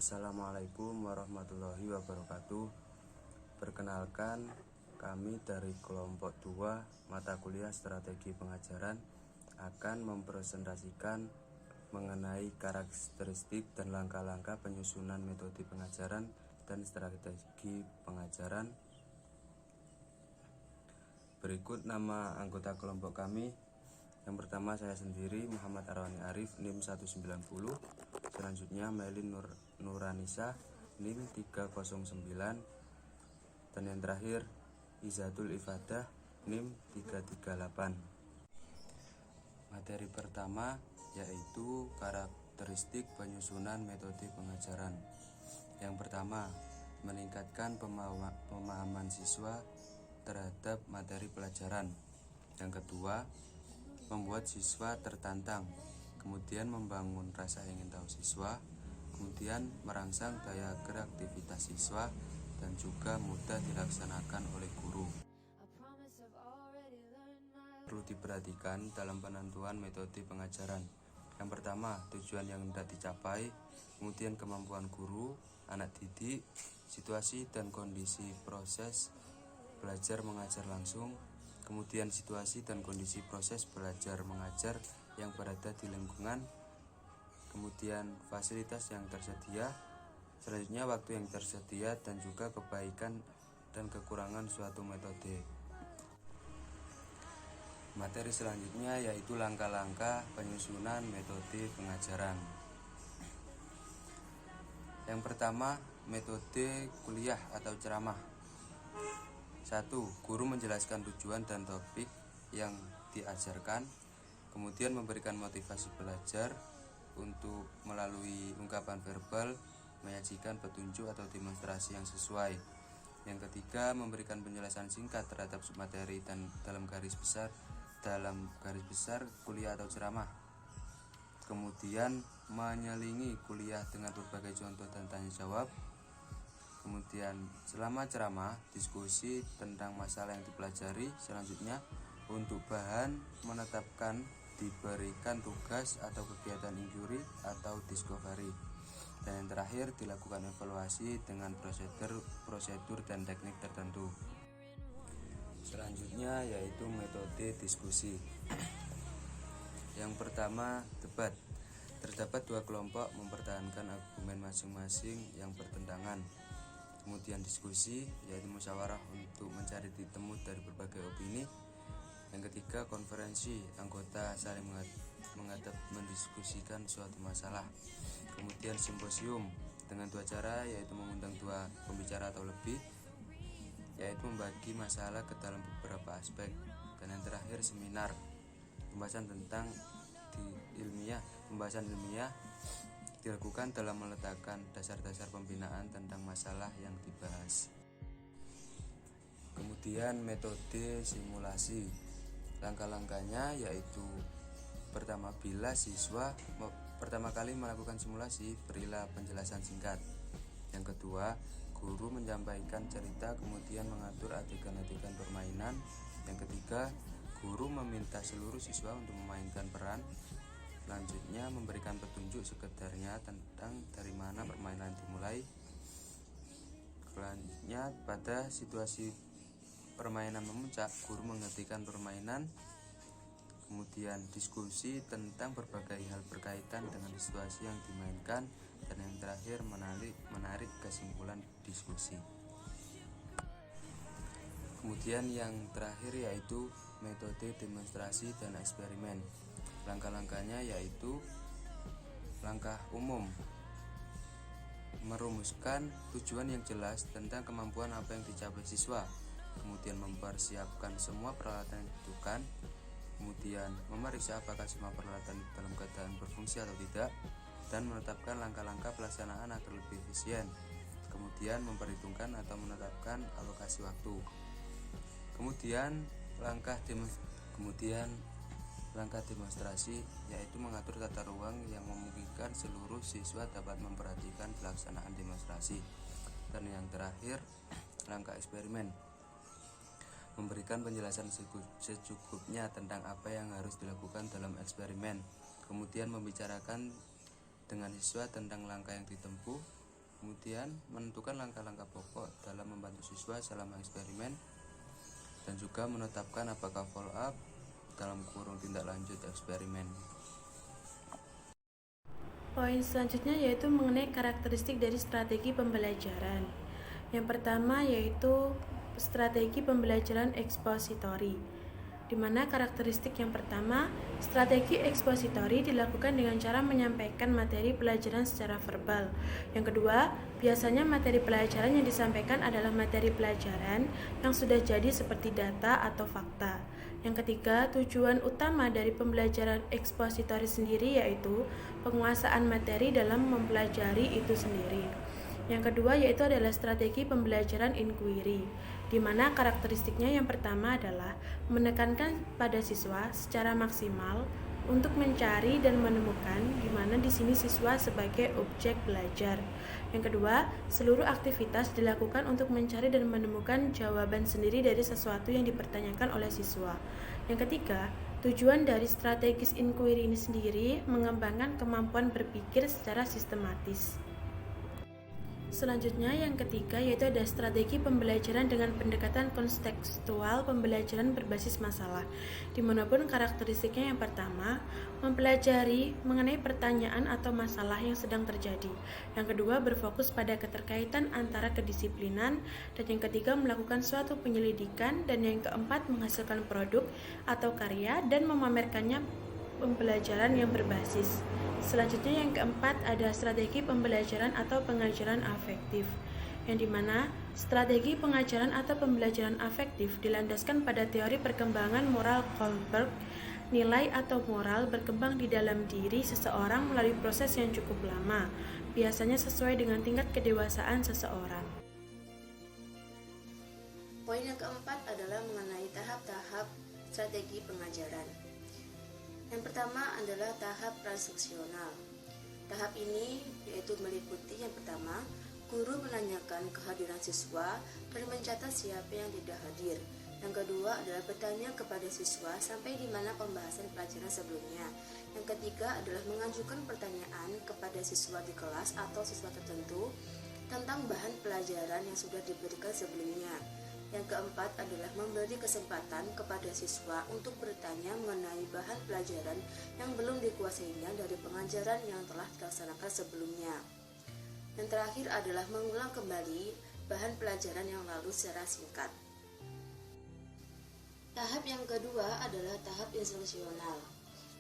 Assalamualaikum warahmatullahi wabarakatuh. Perkenalkan, kami dari kelompok 2 mata kuliah strategi pengajaran akan mempresentasikan mengenai karakteristik dan langkah-langkah penyusunan metode pengajaran dan strategi pengajaran. Berikut nama anggota kelompok kami. Yang pertama saya sendiri, Muhammad Arwani Arif, NIM 190. Selanjutnya Melin Nuranisa, NIM 309. Dan yang terakhir Izatul Ifadah, NIM 338. Materi pertama yaitu karakteristik penyusunan metode pengajaran. Yang pertama, meningkatkan pemahaman siswa terhadap materi pelajaran. Yang kedua, membuat siswa tertantang, kemudian membangun rasa ingin tahu siswa, kemudian merangsang daya kreativitas siswa, dan juga mudah dilaksanakan oleh guru. Perlu diperhatikan dalam penentuan metode pengajaran. Yang pertama, tujuan yang hendak dicapai, kemudian kemampuan guru, anak didik, situasi dan kondisi proses belajar mengajar langsung, kemudian situasi dan kondisi proses belajar mengajar yang berada di lingkungan, kemudian fasilitas yang tersedia, selanjutnya waktu yang tersedia, dan juga kebaikan dan kekurangan suatu metode. Materi selanjutnya yaitu langkah-langkah penyusunan metode pengajaran. Yang pertama, metode kuliah atau ceramah. 1. Guru menjelaskan tujuan dan topik yang diajarkan, kemudian memberikan motivasi belajar untuk melalui ungkapan verbal, menyajikan petunjuk atau demonstrasi yang sesuai. Yang ketiga, memberikan penjelasan singkat terhadap submateri dan dalam garis besar kuliah atau ceramah. Kemudian menyelingi kuliah dengan berbagai contoh dan tanya jawab. Kemudian selama ceramah, diskusi tentang masalah yang dipelajari. Selanjutnya, untuk bahan menetapkan, diberikan tugas atau kegiatan inquiry atau discovery. Dan yang terakhir, dilakukan evaluasi dengan prosedur dan teknik tertentu. Selanjutnya yaitu metode diskusi. Yang pertama, debat. Terdapat 2 kelompok mempertahankan argumen masing-masing yang bertentangan. Kemudian diskusi, yaitu musyawarah untuk mencari titik temu dari berbagai opini. Yang ketiga, konferensi, anggota saling mendiskusikan suatu masalah. Kemudian simposium, dengan 2 cara, yaitu mengundang 2 pembicara atau lebih, yaitu membagi masalah ke dalam beberapa aspek. Dan yang terakhir, seminar, pembahasan ilmiah dilakukan dalam meletakkan dasar-dasar pembinaan tentang masalah yang dibahas. Kemudian metode simulasi. Langkah-langkahnya yaitu pertama, bila siswa pertama kali melakukan simulasi, berilah penjelasan singkat. Yang kedua, guru menyampaikan cerita kemudian mengatur adegan-adegan permainan. Yang ketiga, guru meminta seluruh siswa untuk memainkan peran. Selanjutnya, memberikan petunjuk sekedarnya tentang dari mana permainan dimulai. Selanjutnya, pada situasi permainan memuncak, guru menghentikan permainan. Kemudian diskusi tentang berbagai hal berkaitan dengan situasi yang dimainkan. Dan yang terakhir, menarik kesimpulan diskusi. Kemudian yang terakhir yaitu metode demonstrasi dan eksperimen. Langkah-langkahnya yaitu langkah umum, merumuskan tujuan yang jelas tentang kemampuan apa yang dicapai siswa, kemudian mempersiapkan semua peralatan yang dibutuhkan, kemudian memeriksa apakah semua peralatan dalam keadaan berfungsi atau tidak, dan menetapkan langkah-langkah pelaksanaan agar lebih efisien, kemudian memperhitungkan atau menetapkan alokasi waktu. Kemudian langkah demonstrasi yaitu mengatur tata ruang yang memungkinkan seluruh siswa dapat memperhatikan pelaksanaan demonstrasi. Dan yang terakhir, langkah eksperimen, memberikan penjelasan secukupnya tentang apa yang harus dilakukan dalam eksperimen, kemudian membicarakan dengan siswa tentang langkah yang ditempuh, Kemudian menentukan langkah-langkah pokok dalam membantu siswa selama eksperimen, dan juga menetapkan apakah follow up dalam kurung tindak lanjut eksperimen. Poin selanjutnya yaitu mengenai karakteristik dari strategi pembelajaran. Yang pertama yaitu strategi pembelajaran ekspositori, di mana karakteristik yang pertama, strategi ekspositori dilakukan dengan cara menyampaikan materi pelajaran secara verbal. Yang kedua, biasanya materi pelajaran yang disampaikan adalah materi pelajaran yang sudah jadi seperti data atau fakta. Yang ketiga, tujuan utama dari pembelajaran ekspositori sendiri yaitu penguasaan materi dalam mempelajari itu sendiri. Yang kedua yaitu adalah strategi pembelajaran inquiry, di mana karakteristiknya yang pertama adalah menekankan pada siswa secara maksimal untuk mencari dan menemukan, di mana di sini siswa sebagai objek belajar. Yang kedua, seluruh aktivitas dilakukan untuk mencari dan menemukan jawaban sendiri dari sesuatu yang dipertanyakan oleh siswa. Yang ketiga, tujuan dari strategis inquiry ini sendiri mengembangkan kemampuan berpikir secara sistematis. Selanjutnya yang ketiga yaitu ada strategi pembelajaran dengan pendekatan kontekstual pembelajaran berbasis masalah, dimanapun karakteristiknya yang pertama mempelajari mengenai pertanyaan atau masalah yang sedang terjadi, yang kedua berfokus pada keterkaitan antara kedisiplinan, dan yang ketiga melakukan suatu penyelidikan, dan yang keempat menghasilkan produk atau karya dan memamerkannya pembelajaran yang berbasis. Selanjutnya yang keempat ada strategi pembelajaran atau pengajaran afektif, yang dimana strategi pengajaran atau pembelajaran afektif dilandaskan pada teori perkembangan moral Kohlberg. Nilai atau moral berkembang di dalam diri seseorang melalui proses yang cukup lama, biasanya sesuai dengan tingkat kedewasaan seseorang. Poin yang keempat adalah mengenai tahap-tahap strategi pengajaran. Yang pertama adalah tahap transaksional. Tahap ini yaitu meliputi yang pertama, guru menanyakan kehadiran siswa dan mencatat siapa yang tidak hadir. Yang kedua adalah bertanya kepada siswa sampai di mana pembahasan pelajaran sebelumnya. Yang ketiga adalah mengajukan pertanyaan kepada siswa di kelas atau siswa tertentu tentang bahan pelajaran yang sudah diberikan sebelumnya. Yang keempat adalah memberi kesempatan kepada siswa untuk bertanya mengenai bahan pelajaran yang belum dikuasainya dari pengajaran yang telah dilaksanakan sebelumnya. Yang terakhir adalah mengulang kembali bahan pelajaran yang lalu secara singkat. Tahap yang kedua adalah tahap instruksional.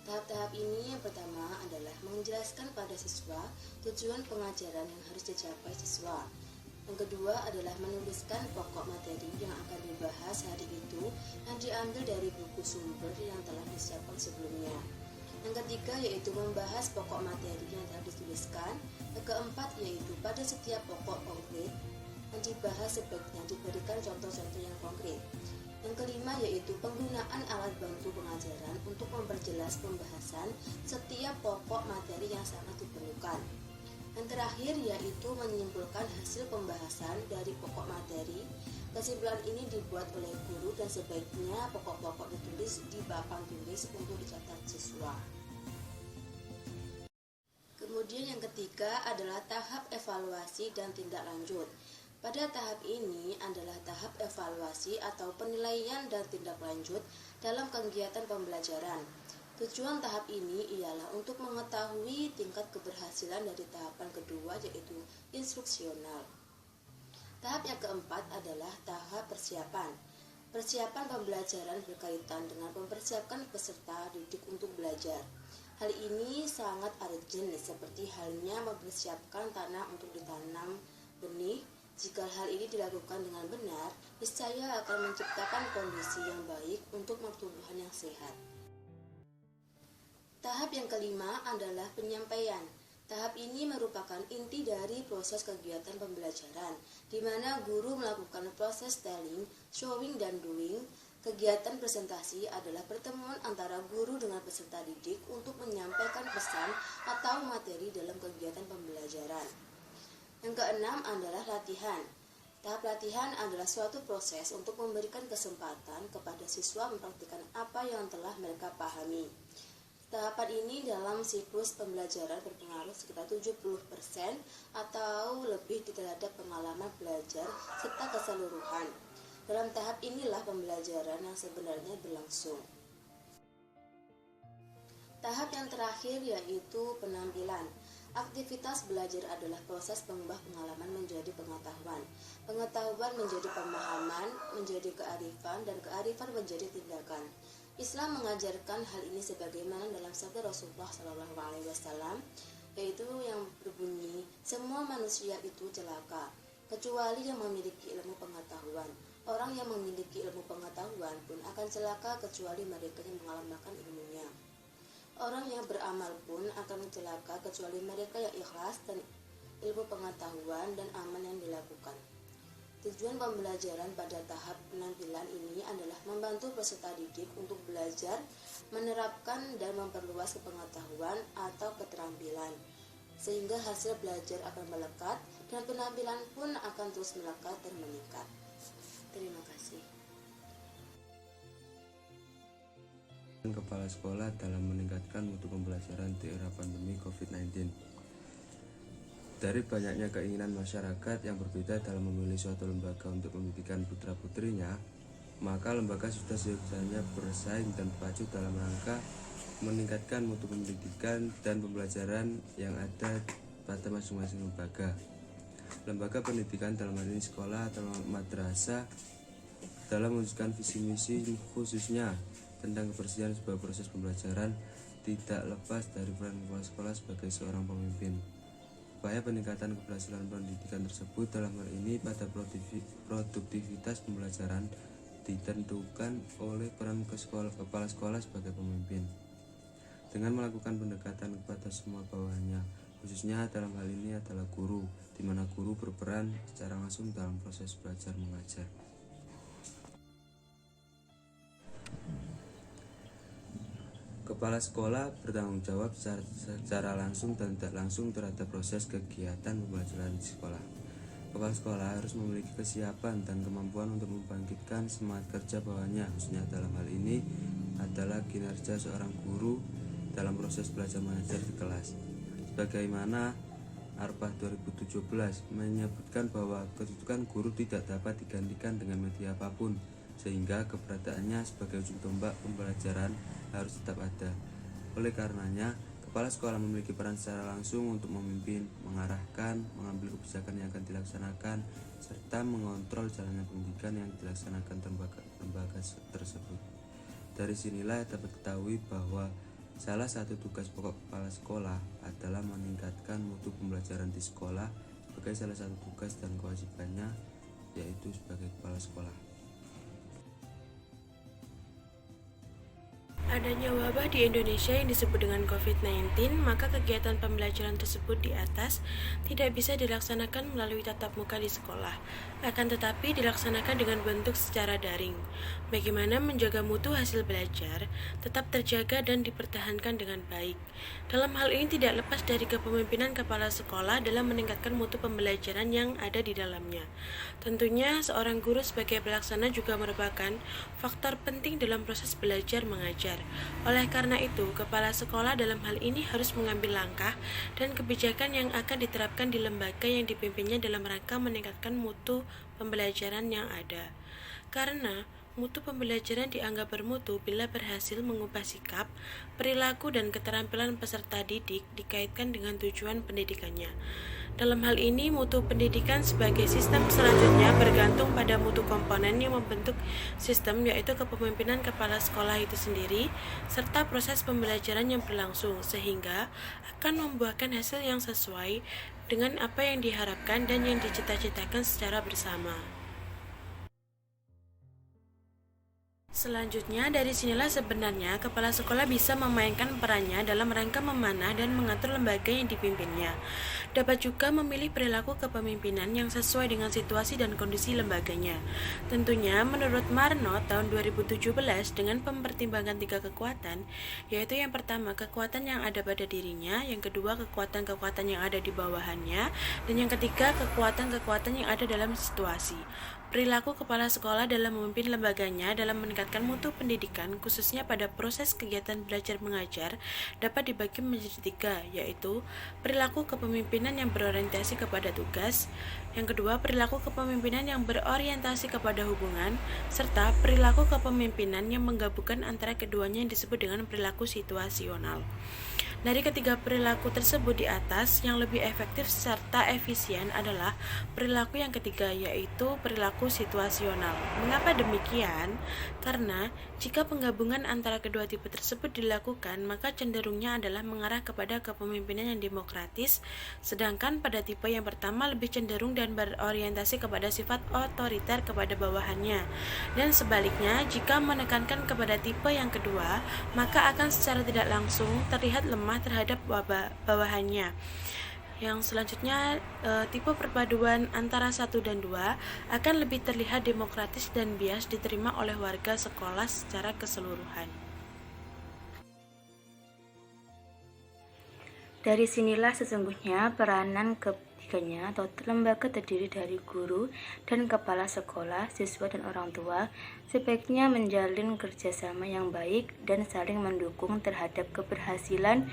Tahap-tahap ini yang pertama adalah menjelaskan pada siswa tujuan pengajaran yang harus dicapai siswa. Yang kedua adalah menuliskan pokok materi yang akan dibahas hari itu yang diambil dari buku sumber yang telah disiapkan sebelumnya. Yang ketiga yaitu membahas pokok materi yang telah dituliskan. Yang keempat yaitu pada setiap pokok konkret yang dibahas sebaiknya diberikan contoh-contoh yang konkret. Yang kelima yaitu penggunaan alat bantu pengajaran untuk memperjelas pembahasan setiap pokok materi yang sangat diperlukan. Yang terakhir yaitu menyimpulkan hasil pembahasan dari pokok materi. Kesimpulan ini dibuat oleh guru dan sebaiknya pokok-pokok ditulis di papan tulis untuk dicatat siswa. Kemudian yang ketiga adalah tahap evaluasi dan tindak lanjut. Pada tahap ini adalah tahap evaluasi atau penilaian dan tindak lanjut dalam kegiatan pembelajaran. Tujuan tahap ini ialah untuk mengetahui tingkat keberhasilan dari tahapan kedua yaitu instruksional. Tahap yang keempat adalah tahap persiapan. Persiapan pembelajaran berkaitan dengan mempersiapkan peserta didik untuk belajar. Hal ini sangat urgent seperti halnya mempersiapkan tanah untuk ditanam benih. Jika hal ini dilakukan dengan benar, niscaya akan menciptakan kondisi yang baik untuk pertumbuhan yang sehat. Tahap yang kelima adalah penyampaian. Tahap ini merupakan inti dari proses kegiatan pembelajaran, di mana guru melakukan proses telling, showing, dan doing. Kegiatan presentasi adalah pertemuan antara guru dengan peserta didik untuk menyampaikan pesan atau materi dalam kegiatan pembelajaran. Yang keenam adalah latihan. Tahap latihan adalah suatu proses untuk memberikan kesempatan kepada siswa mempraktikkan apa yang telah mereka pahami. Tahapan ini dalam siklus pembelajaran berpengaruh sekitar 70% atau lebih terhadap pengalaman belajar serta keseluruhan. Dalam tahap inilah pembelajaran yang sebenarnya berlangsung. Tahap yang terakhir yaitu penampilan. Aktivitas belajar adalah proses mengubah pengalaman menjadi pengetahuan. Pengetahuan menjadi pemahaman, menjadi kearifan, dan kearifan menjadi tindakan. Islam mengajarkan hal ini sebagaimana dalam sabda Rasulullah SAW, yaitu yang berbunyi, semua manusia itu celaka, kecuali yang memiliki ilmu pengetahuan. Orang yang memiliki ilmu pengetahuan pun akan celaka kecuali mereka yang mengamalkan ilmunya. Orang yang beramal pun akan celaka kecuali mereka yang ikhlas dan ilmu pengetahuan dan amal yang dilakukan. Tujuan pembelajaran pada tahap penampilan ini adalah membantu peserta didik untuk belajar, menerapkan dan memperluas pengetahuan atau keterampilan, sehingga hasil belajar akan melekat dan penampilan pun akan terus melekat dan meningkat. Terima kasih. Kepala sekolah dalam meningkatkan mutu pembelajaran di era pandemi COVID-19. Dari banyaknya keinginan masyarakat yang berbeda dalam memilih suatu lembaga untuk pendidikan putra-putrinya, maka lembaga sudah seyogyanya bersaing dan berpacu dalam rangka meningkatkan mutu pendidikan dan pembelajaran yang ada pada masing-masing lembaga. Lembaga pendidikan dalam hal ini sekolah atau madrasah dalam mewujudkan visi misi khususnya tentang kebersihan sebuah proses pembelajaran tidak lepas dari peran kepala sekolah sebagai seorang pemimpin. Upaya peningkatan keberhasilan pendidikan tersebut dalam hal ini pada produktivitas pembelajaran ditentukan oleh peran kepala sekolah sebagai pemimpin. Dengan melakukan pendekatan kepada semua bawahannya, khususnya dalam hal ini adalah guru, di mana guru berperan secara langsung dalam proses belajar mengajar. Kepala sekolah bertanggung jawab secara langsung dan tidak langsung terhadap proses kegiatan pembelajaran di sekolah. Kepala sekolah harus memiliki kesiapan dan kemampuan untuk membangkitkan semangat kerja bawahannya, khususnya dalam hal ini adalah kinerja seorang guru dalam proses belajar mengajar di kelas. Sebagaimana Arbah 2017 menyebutkan bahwa kedudukan guru tidak dapat digantikan dengan media apapun, sehingga keberadaannya sebagai ujung tombak pembelajaran harus tetap ada. Oleh karenanya, kepala sekolah memiliki peran secara langsung untuk memimpin, mengarahkan, mengambil kebijakan yang akan dilaksanakan, serta mengontrol jalannya pendidikan yang dilaksanakan lembaga tersebut. Dari sinilah dapat diketahui bahwa salah satu tugas pokok kepala sekolah adalah meningkatkan mutu pembelajaran di sekolah sebagai salah satu tugas dan kewajibannya, yaitu sebagai kepala sekolah. Adanya wabah di Indonesia yang disebut dengan COVID-19, maka kegiatan pembelajaran tersebut di atas tidak bisa dilaksanakan melalui tatap muka di sekolah, akan tetapi dilaksanakan dengan bentuk secara daring. Bagaimana menjaga mutu hasil belajar tetap terjaga dan dipertahankan dengan baik. Dalam hal ini tidak lepas dari kepemimpinan kepala sekolah dalam meningkatkan mutu pembelajaran yang ada di dalamnya. Tentunya seorang guru sebagai pelaksana juga merupakan faktor penting dalam proses belajar mengajar. Oleh karena itu, kepala sekolah dalam hal ini harus mengambil langkah dan kebijakan yang akan diterapkan di lembaga yang dipimpinnya dalam rangka meningkatkan mutu pembelajaran yang ada. Karena mutu pembelajaran dianggap bermutu bila berhasil mengubah sikap, perilaku, dan keterampilan peserta didik dikaitkan dengan tujuan pendidikannya. Dalam hal ini, mutu pendidikan sebagai sistem selanjutnya bergantung pada mutu komponen yang membentuk sistem, yaitu kepemimpinan kepala sekolah itu sendiri, serta proses pembelajaran yang berlangsung, sehingga akan membuahkan hasil yang sesuai dengan apa yang diharapkan dan yang dicita-citakan secara bersama. Selanjutnya, dari sinilah sebenarnya kepala sekolah bisa memainkan perannya dalam rangka memanah dan mengatur lembaga yang dipimpinnya. Dapat juga memilih perilaku kepemimpinan yang sesuai dengan situasi dan kondisi lembaganya. Tentunya, menurut Marno tahun 2017 dengan mempertimbangkan 3 kekuatan, yaitu yang pertama kekuatan yang ada pada dirinya, yang kedua kekuatan-kekuatan yang ada di bawahannya, dan yang ketiga kekuatan-kekuatan yang ada dalam situasi. Perilaku kepala sekolah dalam memimpin lembaganya dalam meningkatkan mutu pendidikan, khususnya pada proses kegiatan belajar mengajar, dapat dibagi menjadi 3, yaitu perilaku kepemimpinan yang berorientasi kepada tugas, yang kedua perilaku kepemimpinan yang berorientasi kepada hubungan, serta perilaku kepemimpinan yang menggabungkan antara keduanya yang disebut dengan perilaku situasional. Dari ketiga perilaku tersebut di atas, yang lebih efektif serta efisien adalah perilaku yang ketiga, yaitu perilaku situasional. Mengapa demikian? Karena jika penggabungan antara kedua tipe tersebut dilakukan, maka cenderungnya adalah mengarah kepada kepemimpinan yang demokratis, sedangkan pada tipe yang pertama lebih cenderung dan berorientasi kepada sifat otoriter kepada bawahannya. Dan sebaliknya, jika menekankan kepada tipe yang kedua, maka akan secara tidak langsung terlihat lemah terhadap bawahannya. Yang selanjutnya, tipe perpaduan antara 1 dan 2 akan lebih terlihat demokratis dan bias diterima oleh warga sekolah secara keseluruhan. Dari sinilah sesungguhnya peranan ketiganya atau lembaga terdiri dari guru dan kepala sekolah, siswa dan orang tua sebaiknya menjalin kerjasama yang baik dan saling mendukung terhadap keberhasilan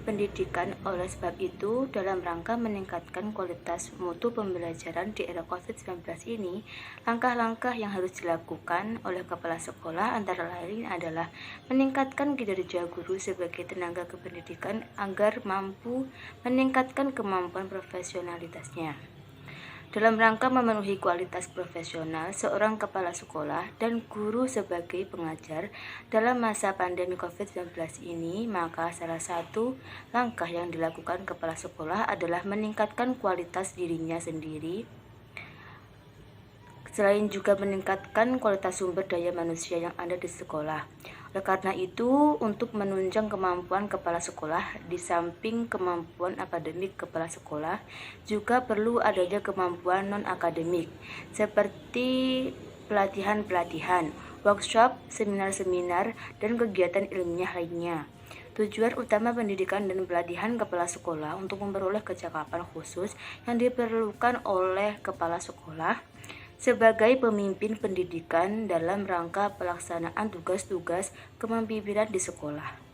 pendidikan. Oleh sebab itu, dalam rangka meningkatkan kualitas mutu pembelajaran di era COVID-19 ini, langkah-langkah yang harus dilakukan oleh kepala sekolah antara lain adalah meningkatkan kinerja guru sebagai tenaga kependidikan agar mampu meningkatkan kemampuan profesionalitasnya. Dalam rangka memenuhi kualitas profesional seorang kepala sekolah dan guru sebagai pengajar dalam masa pandemi COVID-19 ini, maka salah satu langkah yang dilakukan kepala sekolah adalah meningkatkan kualitas dirinya sendiri, selain juga meningkatkan kualitas sumber daya manusia yang ada di sekolah. Oleh karena itu, untuk menunjang kemampuan kepala sekolah, di samping kemampuan akademik kepala sekolah, juga perlu adanya kemampuan non-akademik, seperti pelatihan-pelatihan, workshop, seminar-seminar, dan kegiatan ilmiah lainnya. Tujuan utama pendidikan dan pelatihan kepala sekolah untuk memperoleh kecakapan khusus yang diperlukan oleh kepala sekolah sebagai pemimpin pendidikan dalam rangka pelaksanaan tugas-tugas kepemimpinan di sekolah.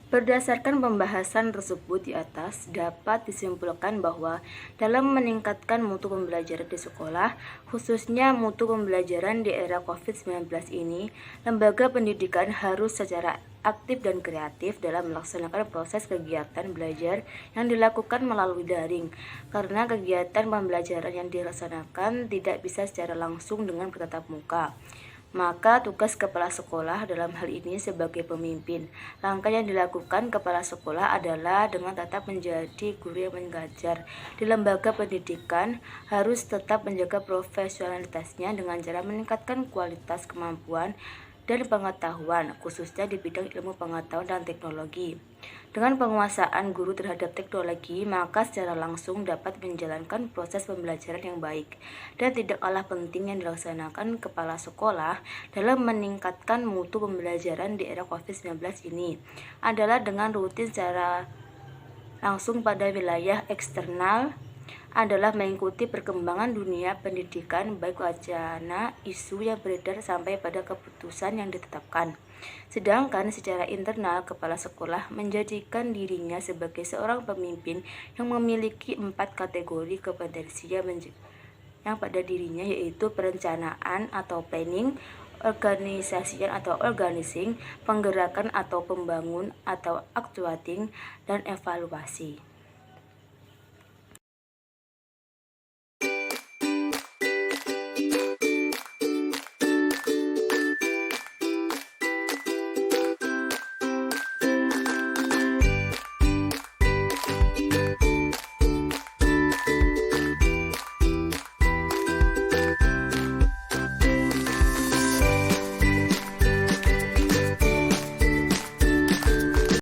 Berdasarkan pembahasan tersebut di atas, dapat disimpulkan bahwa dalam meningkatkan mutu pembelajaran di sekolah, khususnya mutu pembelajaran di era COVID-19 ini, lembaga pendidikan harus secara aktif dan kreatif dalam melaksanakan proses kegiatan belajar yang dilakukan melalui daring, karena kegiatan pembelajaran yang dilaksanakan tidak bisa secara langsung dengan bertatap muka. Maka tugas kepala sekolah dalam hal ini sebagai pemimpin. Langkah yang dilakukan kepala sekolah adalah dengan tetap menjadi guru yang mengajar di lembaga pendidikan, harus tetap menjaga profesionalitasnya dengan cara meningkatkan kualitas kemampuan dan pengetahuan, khususnya di bidang ilmu pengetahuan dan teknologi. Dengan penguasaan guru terhadap teknologi, maka secara langsung dapat menjalankan proses pembelajaran yang baik. Dan tidak kalah penting yang dilaksanakan kepala sekolah dalam meningkatkan mutu pembelajaran di era COVID-19 ini adalah dengan rutin secara langsung pada wilayah eksternal adalah mengikuti perkembangan dunia pendidikan, baik wacana, isu yang beredar sampai pada keputusan yang ditetapkan. Sedangkan secara internal, kepala sekolah menjadikan dirinya sebagai seorang pemimpin yang memiliki 4 kategori kompetensi yang pada dirinya, yaitu perencanaan atau planning, organisasian atau organizing, penggerakan atau pembangun atau actuating, dan evaluasi.